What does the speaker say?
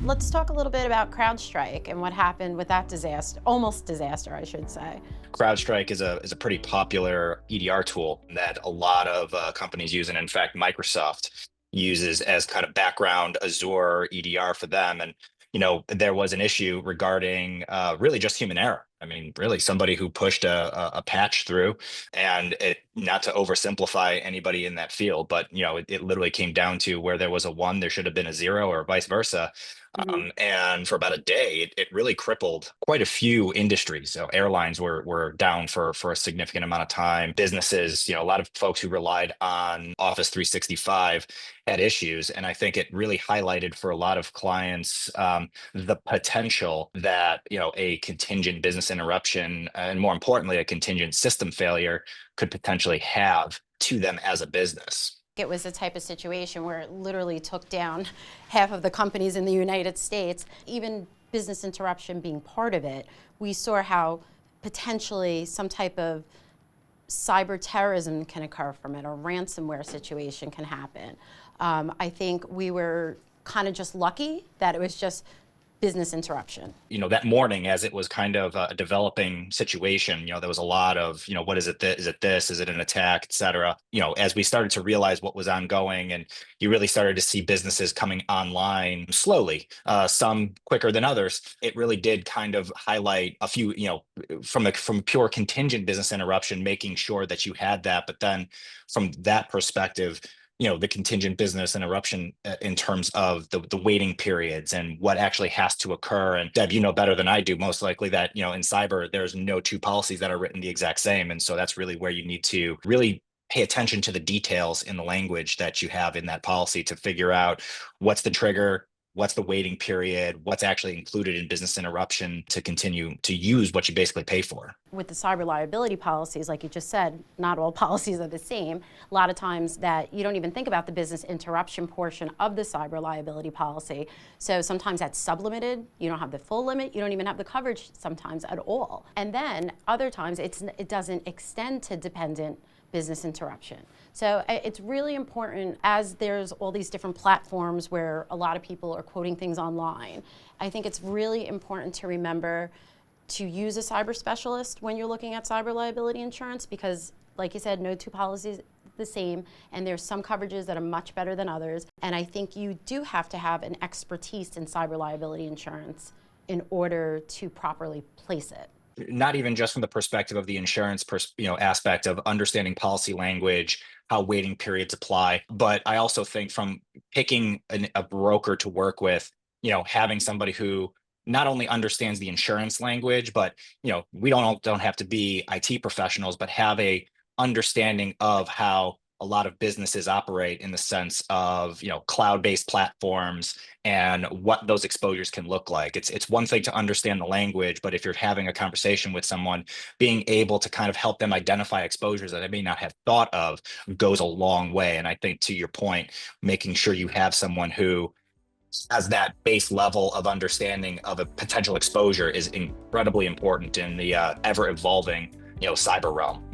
Let's talk a little bit about Crowdstrike and what happened with that disaster, almost disaster, I should say. Crowdstrike is a pretty popular EDR tool that a lot of companies use, and in fact, Microsoft uses as kind of background Azure EDR for them. And there was an issue regarding really just human error. I mean, really somebody who pushed a patch through, and not to oversimplify anybody in that field, but it literally came down to where there was a one, there should have been a zero, or vice versa. Mhm. And for about a day, it really crippled quite a few industries. So airlines were down for a significant amount of time. Businesses, a lot of folks who relied on Office 365 had issues. And I think it really highlighted for a lot of clients the potential that a contingent business interruption, and more importantly, a contingent system failure could potentially have to them as a business. It was the type of situation where it literally took down half of the companies in the United States. Even business interruption being part of it, we saw how potentially some type of cyber terrorism can occur from it, or ransomware situation can happen. I think we were kind of just lucky that it was just business interruption. That morning, as it was kind of a developing situation, there was a lot of, what is it? Is it this? Is it an attack, et cetera? As we started to realize what was ongoing, and you really started to see businesses coming online slowly, some quicker than others, it really did kind of highlight a few, from pure contingent business interruption, making sure that you had that. But then from that perspective, the contingent business interruption in terms of the waiting periods and what actually has to occur. And Deb, you know better than I do, most likely, that, in cyber, there's no two policies that are written the exact same. And so that's really where you need to really pay attention to the details in the language that you have in that policy to figure out what's the trigger, what's the waiting period, what's actually included in business interruption to continue to use what you basically pay for. With the cyber liability policies, like you just said, not all policies are the same. A lot of times that you don't even think about the business interruption portion of the cyber liability policy. So sometimes that's sublimited. You don't have the full limit. You don't even have the coverage sometimes at all. And then other times it doesn't extend to dependent business interruption. So it's really important, as there's all these different platforms where a lot of people are quoting things online. I think it's really important to remember to use a cyber specialist when you're looking at cyber liability insurance, because like you said, no two policies are the same, and there's some coverages that are much better than others. And I think you do have to have an expertise in cyber liability insurance in order to properly place it. Not even just from the perspective of the insurance aspect of understanding policy language, how waiting periods apply, but I also think from picking a broker to work with, having somebody who not only understands the insurance language, but we don't have to be IT professionals, but have a understanding of how a lot of businesses operate, in the sense of cloud-based platforms and what those exposures can look like. It's one thing to understand the language, but if you're having a conversation with someone, being able to kind of help them identify exposures that they may not have thought of goes a long way. And I think, to your point, making sure you have someone who has that base level of understanding of a potential exposure is incredibly important in the ever evolving cyber realm.